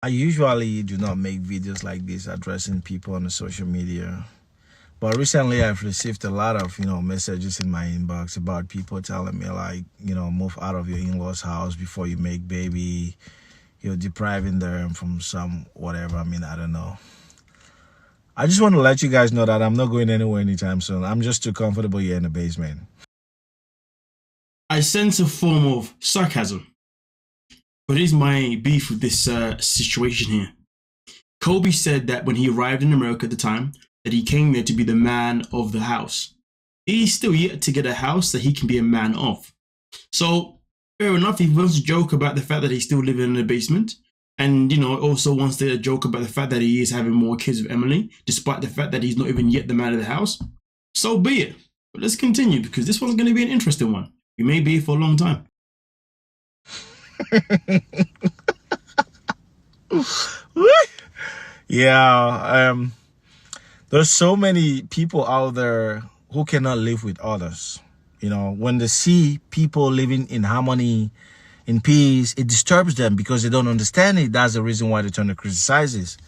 I usually do not make videos like this addressing people on the social media. But recently I've received a lot of, messages in my inbox about people telling me like, move out of your in-laws' house before you make baby. You're depriving them from some whatever. I mean, I don't know. I just want to let you guys know that I'm not going anywhere anytime soon. I'm just too comfortable here in the basement. I sense a form of sarcasm. But here's my beef with this situation here. Kobe said that when he arrived in America at the time, that he came there to be the man of the house. He's still yet to get a house that he can be a man of. So, fair enough, he wants to joke about the fact that he's still living in the basement. And, also wants to joke about the fact that he is having more kids with Emily, despite the fact that he's not even yet the man of the house. So be it. But let's continue, because this one's going to be an interesting one. We may be here for a long time. Yeah, there's so many people out there who cannot live with others. When they see people living in harmony, in peace, it disturbs them because they don't understand it. That's the reason why they turn to criticize it.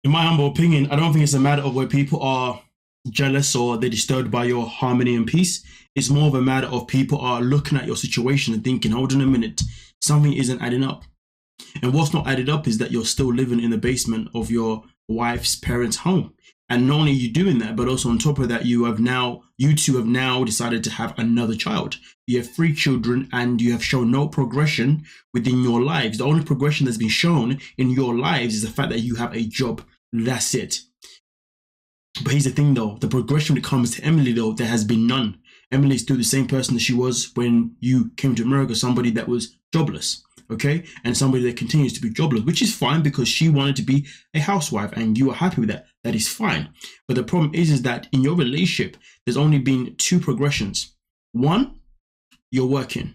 In my humble opinion, I don't think it's a matter of where people are jealous or they're disturbed by your harmony and peace. It's more of a matter of people are looking at your situation and thinking, hold on a minute, something isn't adding up. And what's not added up is that you're still living in the basement of your wife's parents' home. And not only are you doing that, but also on top of that, you two have now decided to have another child. You have 3 children and you have shown no progression within your lives. The only progression that's been shown in your lives is the fact that you have a job. That's it. But here's the thing though, the progression when it comes to Emily though, there has been none. Emily is still the same person that she was when you came to America, somebody that was jobless. Okay, and somebody that continues to be jobless, which is fine because she wanted to be a housewife and you are happy with that. That is fine. But the problem is that in your relationship, there's only been 2 progressions. 1, you're working.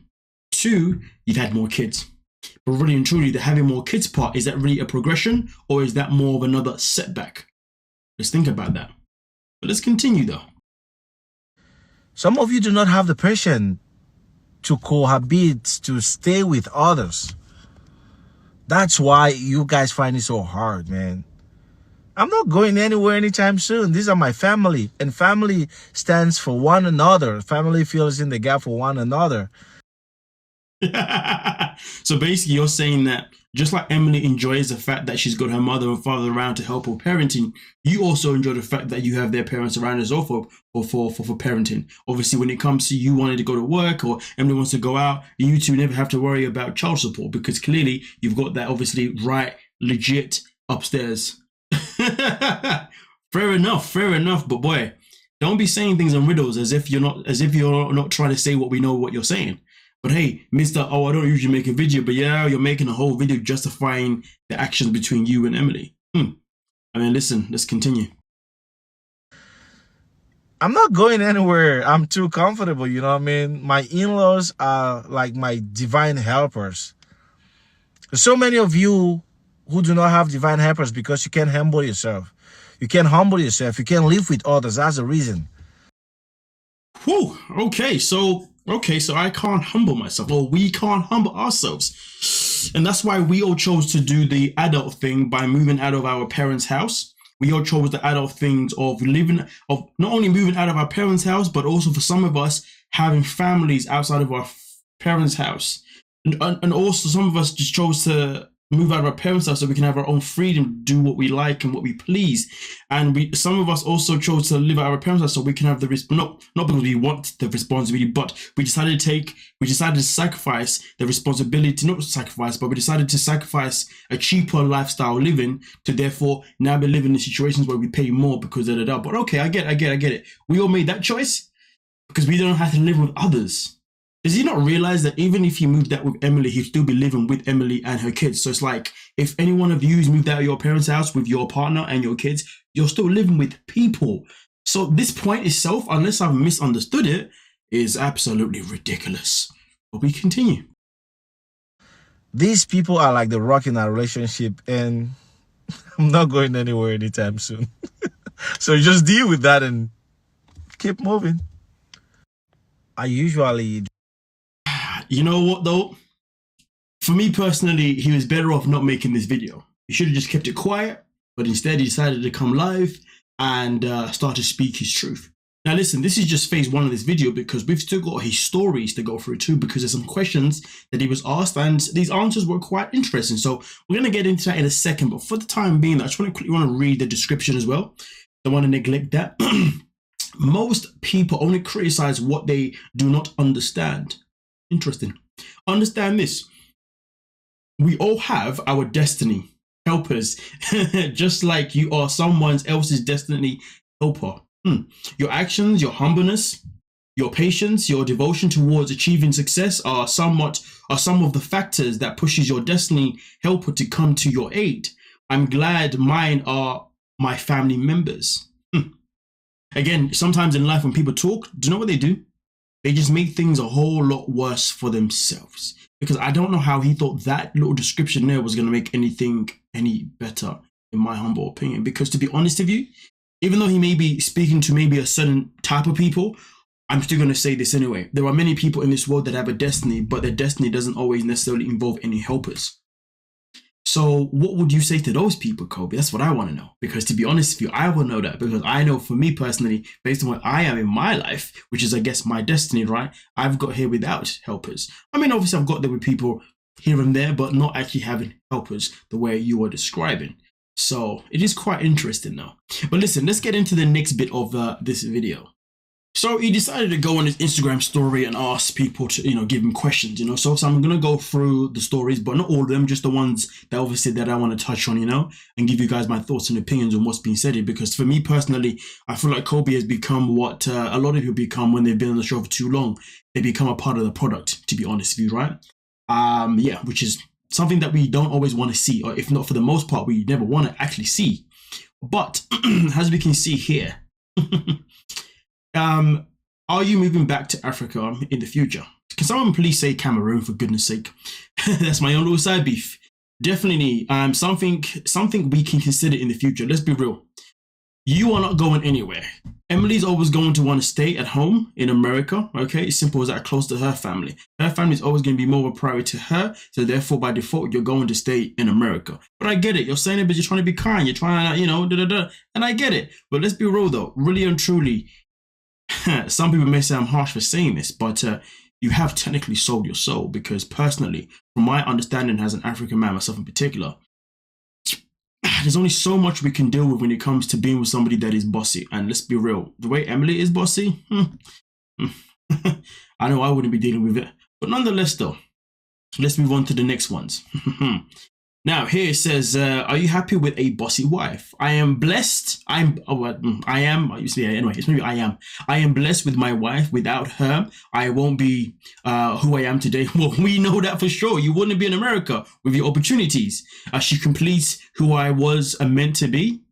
2, you've had more kids. But really and truly, the having more kids part, is that really a progression or is that more of another setback? Let's think about that. But let's continue though. Some of you do not have the patience to cohabit, to stay with others. That's why you guys find it so hard, man. I'm not going anywhere anytime soon. These are my family, and family stands for one another. Family fills in the gap for one another. So basically you're saying that just like Emily enjoys the fact that she's got her mother and father around to help her parenting, you also enjoy the fact that you have their parents around as well for parenting. Obviously, when it comes to you wanting to go to work or Emily wants to go out, you two never have to worry about child support because clearly you've got that obviously right, legit upstairs. Fair enough. But boy, don't be saying things in riddles as if you're not trying to say what you're saying. But hey, Mr. Oh, I don't usually make a video, but yeah, you're making a whole video justifying the actions between you and Emily. I mean, listen, let's continue. I'm not going anywhere. I'm too comfortable, you know what I mean? My in-laws are like my divine helpers. There's so many of you who do not have divine helpers because you can't humble yourself. You can't humble yourself. You can't live with others. That's the reason. Whew, okay, so I can't humble myself, or we can't humble ourselves. And that's why we all chose to do the adult thing by moving out of our parents' house. We all chose the adult things of not only moving out of our parents' house, but also for some of us having families outside of our parents' house. And also some of us just chose to move out of our parents' house so we can have our own freedom, do what we like and what we please. And some of us also chose to live out of our parents' house so we can have not because we want the responsibility, but we decided to sacrifice the responsibility, not sacrifice, but we decided to sacrifice a cheaper lifestyle living to therefore now be living in situations where we pay more because of that. But okay, I get it. We all made that choice because we don't have to live with others. Does he not realize that even if he moved out with Emily, he'd still be living with Emily and her kids? So it's like, if any one of you has moved out of your parents' house with your partner and your kids, you're still living with people. So this point itself, unless I've misunderstood it, is absolutely ridiculous. But we continue. These people are like the rock in our relationship, and I'm not going anywhere anytime soon. So just deal with that and keep moving. I usually... You know what though? For me personally, he was better off not making this video. He should have just kept it quiet, but instead he decided to come live and start to speak his truth. Now listen, this is just phase 1 of this video because we've still got his stories to go through too, because there's some questions that he was asked and these answers were quite interesting. So we're going to get into that in a second, but for the time being, I just want to quickly read the description as well. Don't want to neglect that. Most people only criticize what they do not understand. Interesting. Understand this. We all have our destiny helpers, just like you are someone else's destiny helper. Your actions, your humbleness, your patience, your devotion towards achieving success are some of the factors that pushes your destiny helper to come to your aid. I'm glad mine are my family members. Again, sometimes in life when people talk, do you know what they do? They just make things a whole lot worse for themselves. Because I don't know how he thought that little description there was going to make anything any better, in my humble opinion. Because to be honest with you, even though he may be speaking to maybe a certain type of people, I'm still going to say this anyway. There are many people in this world that have a destiny, but their destiny doesn't always necessarily involve any helpers. So what would you say to those people, Kobe? That's what I want to know. Because to be honest with you, I will know that. Because I know for me personally, based on what I am in my life, which is, I guess, my destiny, right? I've got here without helpers. I mean, obviously, I've got there with people here and there, but not actually having helpers the way you are describing. So it is quite interesting though. But listen, let's get into the next bit of this video. So he decided to go on his Instagram story and ask people to, give him questions, So I'm going to go through the stories, but not all of them, just the ones that obviously that I want to touch on, and give you guys my thoughts and opinions on what's being said here. Because for me personally, I feel like Kobe has become what a lot of people become when they've been on the show for too long. They become a part of the product, to be honest with you, right? Yeah, which is something that we don't always want to see, or if not for the most part, we never want to actually see. But as we can see here, are you moving back to Africa in the future? Can someone please say Cameroon, for goodness sake? That's my own little side beef. Definitely something we can consider in the future. Let's be real. You are not going anywhere. Emily's always going to want to stay at home in America, okay? It's simple as that, close to her family. Her family is always going to be more of a priority to her, so therefore, by default, you're going to stay in America. But I get it. You're saying it, but you're trying to be kind. You're trying to, and I get it. But let's be real, though. Really and truly, some people may say I'm harsh for saying this, but you have technically sold your soul, because personally, from my understanding as an African man, myself in particular, there's only so much we can deal with when it comes to being with somebody that is bossy. And let's be real, the way Emily is bossy, I know I wouldn't be dealing with it. But nonetheless, though, let's move on to the next ones. Now, here it says, are you happy with a bossy wife? I am blessed. I am blessed with my wife. Without her, I won't be who I am today. Well, we know that for sure. You wouldn't be in America with your opportunities. She completes who I was meant to be.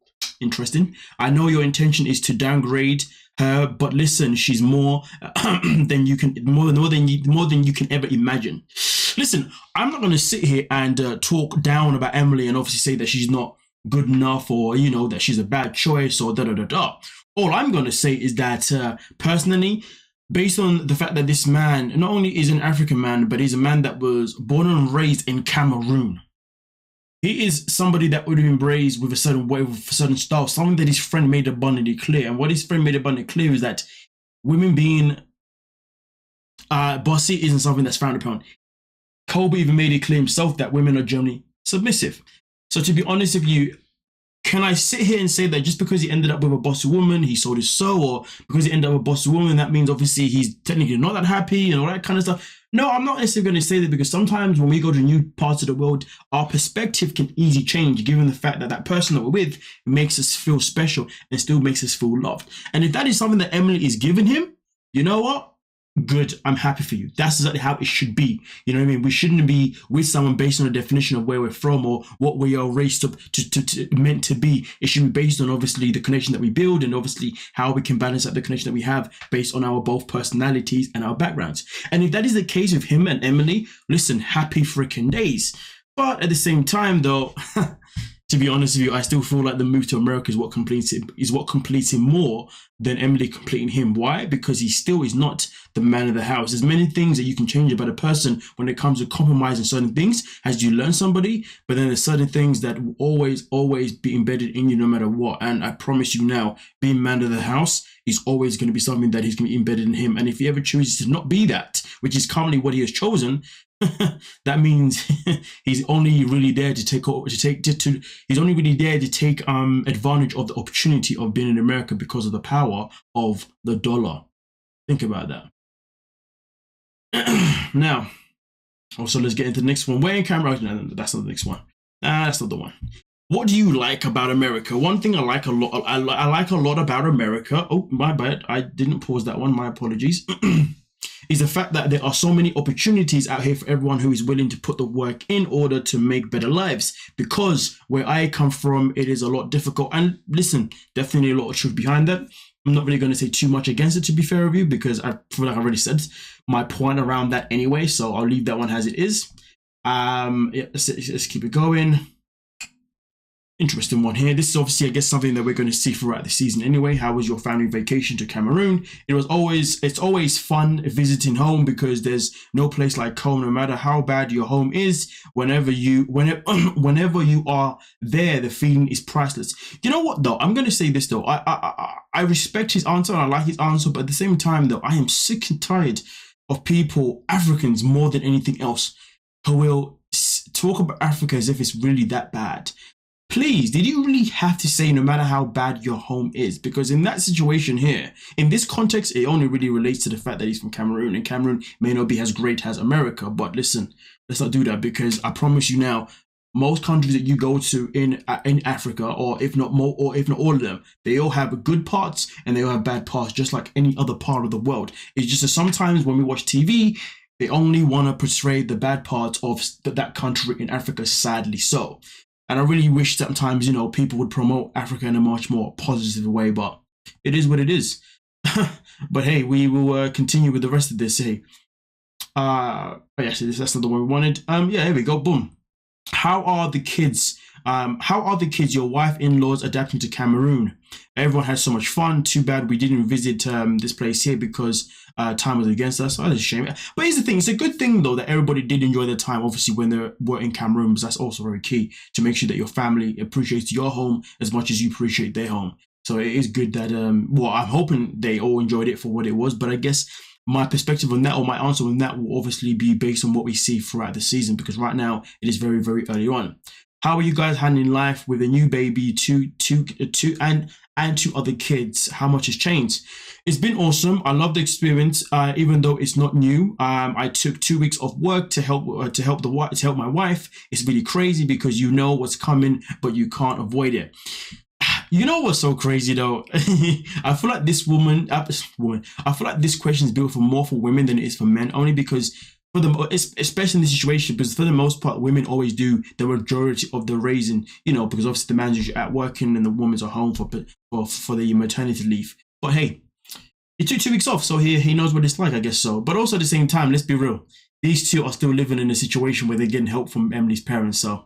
Interesting. I know your intention is to downgrade her, but listen, she's more than you can ever imagine. Listen, I'm not going to sit here and talk down about Emily and obviously say that she's not good enough, or that she's a bad choice, or da. All I'm going to say is that personally, based on the fact that this man not only is an African man, but he's a man that was born and raised in Cameroon. He is somebody that would have been raised with a certain way, with a certain style, something that his friend made abundantly clear. And what his friend made abundantly clear is that women being bossy isn't something that's frowned upon. Kobe even made it clear himself that women are generally submissive. So to be honest with you, can I sit here and say that just because he ended up with a bossy woman, he sold his soul, or because he ended up with a bossy woman, that means obviously he's technically not that happy and all that kind of stuff? No, I'm not necessarily going to say that, because sometimes when we go to new parts of the world, our perspective can easily change, given the fact that that person that we're with makes us feel special and still makes us feel loved. And if that is something that Emily is giving him, you know what? Good, I'm happy for you. That's exactly how it should be. You know what I mean? We shouldn't be with someone based on a definition of where we're from or what we are raised up to meant to be. It should be based on obviously the connection that we build, and obviously how we can balance out the connection that we have based on our both personalities and our backgrounds. And if that is the case with him and Emily, listen, happy freaking days. But at the same time, though, to be honest with you, I still feel like the move to America is what completes him more than Emily completing him. Why? Because he still is not the man of the house. There's many things that you can change about a person when it comes to compromising certain things as you learn somebody, but then there's certain things that will always be embedded in you no matter what. And I promise you now, being man of the house is always going to be something that is going to be embedded in him. And if he ever chooses to not be that, which is currently what he has chosen, that means he's only really there to take he's only really there to take advantage of the opportunity of being in America because of the power of the dollar. Think about that. Now, also let's get into the next one. Where in Cameroon? No, that's not the next one. That's not the one. What do you like about America? One thing I like a lot. I like a lot about America. Oh, my bad. I didn't pause that one. My apologies. Is the fact that there are so many opportunities out here for everyone who is willing to put the work in order to make better lives. Because where I come from, it is a lot difficult. And listen, definitely a lot of truth behind that. I'm not really going to say too much against it, to be fair with you, because I feel like I already said my point around that anyway. So I'll leave that one as it is. Yeah, let's keep it going. Interesting one here. This is obviously, I guess, something that we're going to see throughout the season anyway. How was your family vacation to Cameroon? It's always fun visiting home because there's no place like home, no matter how bad your home is. Whenever you are there, the feeling is priceless. You know what though? I'm going to say this though. I respect his answer and I like his answer, but at the same time though, I am sick and tired of people, Africans more than anything else, who will talk about Africa as if it's really that bad. Please, did you really have to say no matter how bad your home is? Because in that situation here, in this context, it only really relates to the fact that he's from Cameroon, and Cameroon may not be as great as America. But listen, let's not do that, because I promise you now, most countries that you go to in Africa, or if not more, or if not all of them, they all have good parts and they all have bad parts, just like any other part of the world. It's just that sometimes when we watch TV, they only want to portray the bad parts of that country in Africa, sadly so. And I really wish sometimes, people would promote Africa in a much more positive way, but it is what it is. But hey, we will continue with the rest of this. Hey, yes, that's not the one we wanted. Yeah, here we go. Boom. How are the kids? Your wife-in-laws adapting to Cameroon? Everyone had so much fun. Too bad we didn't visit this place here because time was against us. Oh, that's a shame. But here's the thing. It's a good thing, though, that everybody did enjoy their time, obviously, when they were in Cameroon, because that's also very key to make sure that your family appreciates your home as much as you appreciate their home. So it is good that, I'm hoping they all enjoyed it for what it was. But I guess my perspective on that, or my answer on that, will obviously be based on what we see throughout the season, because right now it is very, very early on. How are you guys handling life with a new baby, and two other kids? How much has changed? It's been awesome. I love the experience, even though it's not new. I took 2 weeks off work to help my wife. It's really crazy because you know what's coming, but you can't avoid it. You know what's so crazy though? I feel like this I feel like this question is built for more for women than it is for men, only because especially in this situation, because for the most part, women always do the majority of the raising, because obviously the man's usually at working and the woman's at home for the maternity leave. But hey, he took 2 weeks off, so he knows what it's like, I guess so. But also at the same time, let's be real. These two are still living in a situation where they're getting help from Emily's parents. So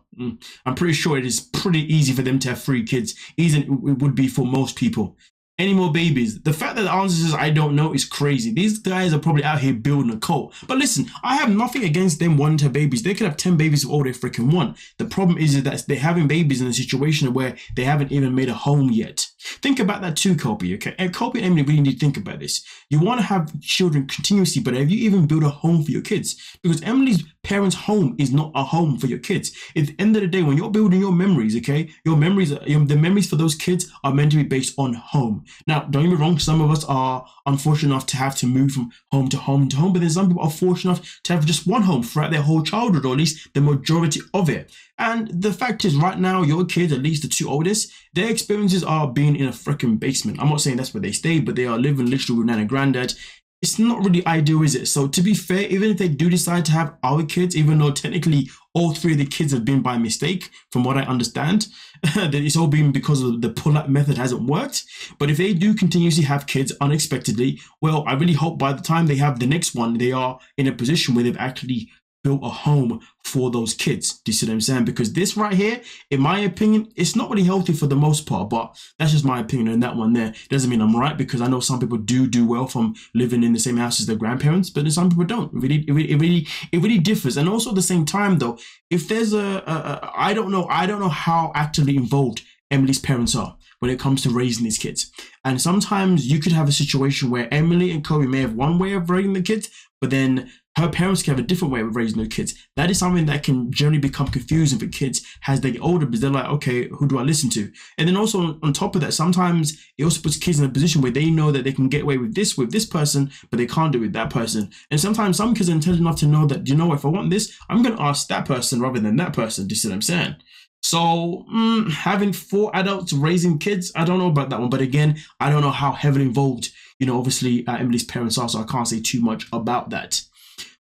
I'm pretty sure it is pretty easy for them to have 3 kids. Easy it would be for most people. Any more babies? The fact that the answer is I don't know is crazy. These guys are probably out here building a cult. But listen, I have nothing against them wanting to have babies. They could have 10 babies if all they freaking want. The problem is that they're having babies in a situation where they haven't even made a home yet. Think about that too, Kobe, okay? And Kobe and Emily really need to think about this. You want to have children continuously, but have you even built a home for your kids? Because Emily's parents' home is not a home for your kids. At the end of the day, when you're building your memories, okay, the memories for those kids are meant to be based on home. Now, don't get me wrong, some of us are unfortunate enough to have to move from home to home to home, but then some people are fortunate enough to have just one home throughout their whole childhood, or at least the majority of it. And the fact is, right now, your kids, at least the 2 oldest, their experiences are being in a freaking basement. I'm not saying that's where they stay, but they are living literally with Nana and Granddad. It's not really ideal, is it? So to be fair, even if they do decide to have our kids, even though technically all 3 of the kids have been by mistake, from what I understand, that it's all been because of the pull-up method hasn't worked. But if they do continuously have kids unexpectedly, well, I really hope by the time they have the next one, they are in a position where they've actually built a home for those kids. Do you see what I'm saying? Because this right here, in my opinion, it's not really healthy for the most part, but that's just my opinion on that one there. Doesn't mean I'm right, because I know some people do well from living in the same house as their grandparents, but then some people don't. It really differs. And also at the same time though, if there's I don't know how actively involved Emily's parents are when it comes to raising these kids. And sometimes you could have a situation where Emily and Kobe may have one way of raising the kids, but then her parents can have a different way of raising their kids. That is something that can generally become confusing for kids as they get older, because they're like, okay, who do I listen to? And then also on top of that, sometimes it also puts kids in a position where they know that they can get away with this person, but they can't do it with that person. And sometimes some kids are intelligent enough to know that, you know, if I want this, I'm going to ask that person rather than that person. Do you see what I'm saying? So having 4 adults raising kids, I don't know about that one. But again, I don't know how heavily involved, you know, obviously Emily's parents are, so I can't say too much about that.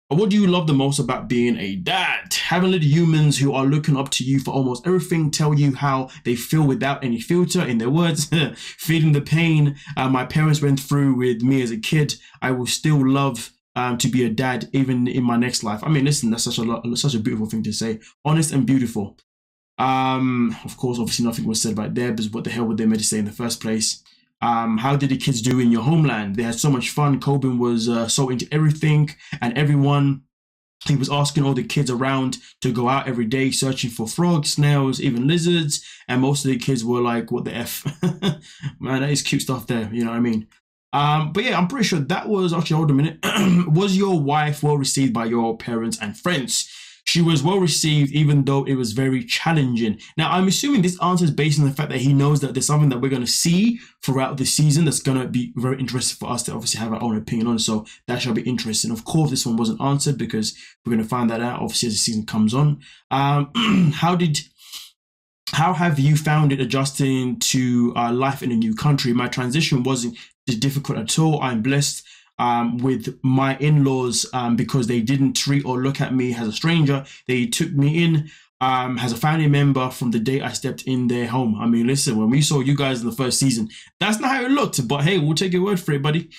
But what do you love the most about being a dad? Having little humans who are looking up to you for almost everything, tell you how they feel without any filter, in their words, feeling the pain my parents went through with me as a kid. I will still love to be a dad even in my next life. I mean, listen, that's such a beautiful thing to say. Honest and beautiful. Of course, obviously nothing was said about there, because what the hell were they meant to say in the first place? How did the kids do in your homeland? They had so much fun. Coben was so into everything and everyone. He was asking all the kids around to go out every day searching for frogs, snails, even lizards. And most of the kids were like, what the F? Man, that is cute stuff there. You know what I mean? But yeah, I'm pretty sure that was actually, hold a minute. Was your wife well received by your parents and friends? She was well received, even though it was very challenging. Now, I'm assuming this answer is based on the fact that he knows that there's something that we're going to see throughout the season that's going to be very interesting for us to obviously have our own opinion on. So that shall be interesting. Of course, this one wasn't answered because we're going to find that out, obviously, as the season comes on. How have you found it adjusting to life in a new country? My transition wasn't difficult at all. I'm blessed with my in-laws because they didn't treat or look at me as a stranger. They took me in as a family member from the day I stepped in their home. I mean, listen, when we saw you guys in the first season, that's not how it looked, but hey, we'll take your word for it, buddy.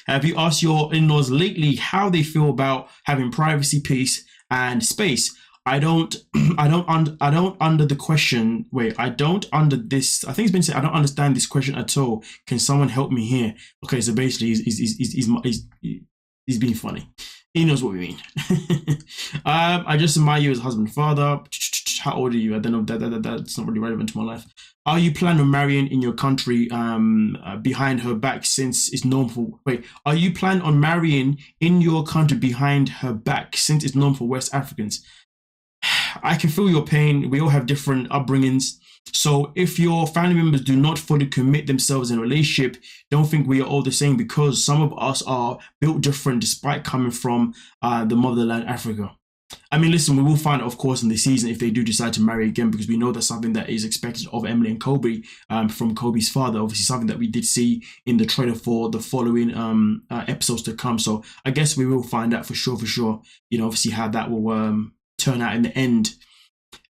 Have you asked your in-laws lately how they feel about having privacy, peace, and space? I don't under the question. Wait, I don't under this. I think it's been said. I don't understand this question at all. Can someone help me here? Okay, so basically, he's being funny. He knows what we mean. I just admire you as husband and father. How old are you? I don't know. That's not really relevant to my life. Are you planning on marrying in your country behind her back since it's normal for... Wait, are you planning on marrying in your country behind her back since it's normal for West Africans? I can feel your pain. We all have different upbringings. So if your family members do not fully commit themselves in a relationship, don't think we are all the same, because some of us are built different despite coming from the motherland, Africa. I mean, listen, we will find out, of course, in the season if they do decide to marry again, because we know that's something that is expected of Emily and Kobe from Kobe's father. Obviously, something that we did see in the trailer for the following episodes to come. So I guess we will find out for sure. You know, obviously how that will turn out in the end.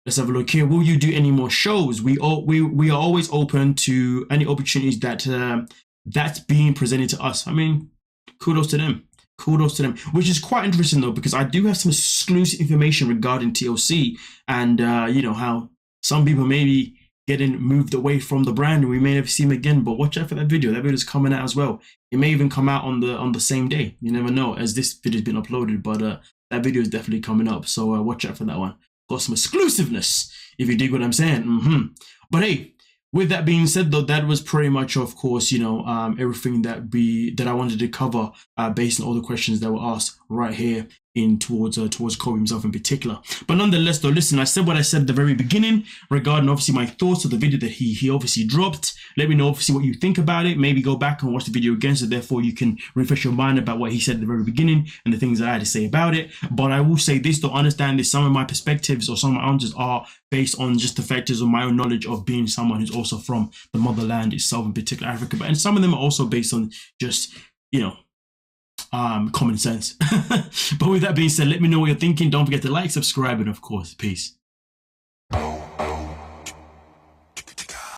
Let's have a look here. Will you do any more shows? We are always open to any opportunities that's being presented to us. I mean, kudos to them. Which is quite interesting though, because I do have some exclusive information regarding TLC and you know, how some people may be getting moved away from the brand and we may never see them again. But watch out for that video. That video is coming out as well. It may even come out on the same day. You never know, as this video has been uploaded, but that video is definitely coming up. So watch out for that one. Got some exclusiveness, if you dig what I'm saying. But hey, with that being said though, that was pretty much, of course, you know, everything that I wanted to cover based on all the questions that were asked right here towards Kobe himself in particular. But nonetheless though, listen, I said what I said at the very beginning regarding obviously my thoughts of the video that he obviously dropped. Let me know obviously what you think about it. Maybe go back and watch the video again, so therefore you can refresh your mind about what he said at the very beginning and the things that I had to say about it. But I will say this, though, understand this, some of my perspectives or some of my answers are based on just the factors of my own knowledge of being someone who's also from the motherland itself, in particular Africa. And some of them are also based on just, you know, common sense. But with that being said, let me know what you're thinking. Don't forget to like, subscribe, and of course, peace.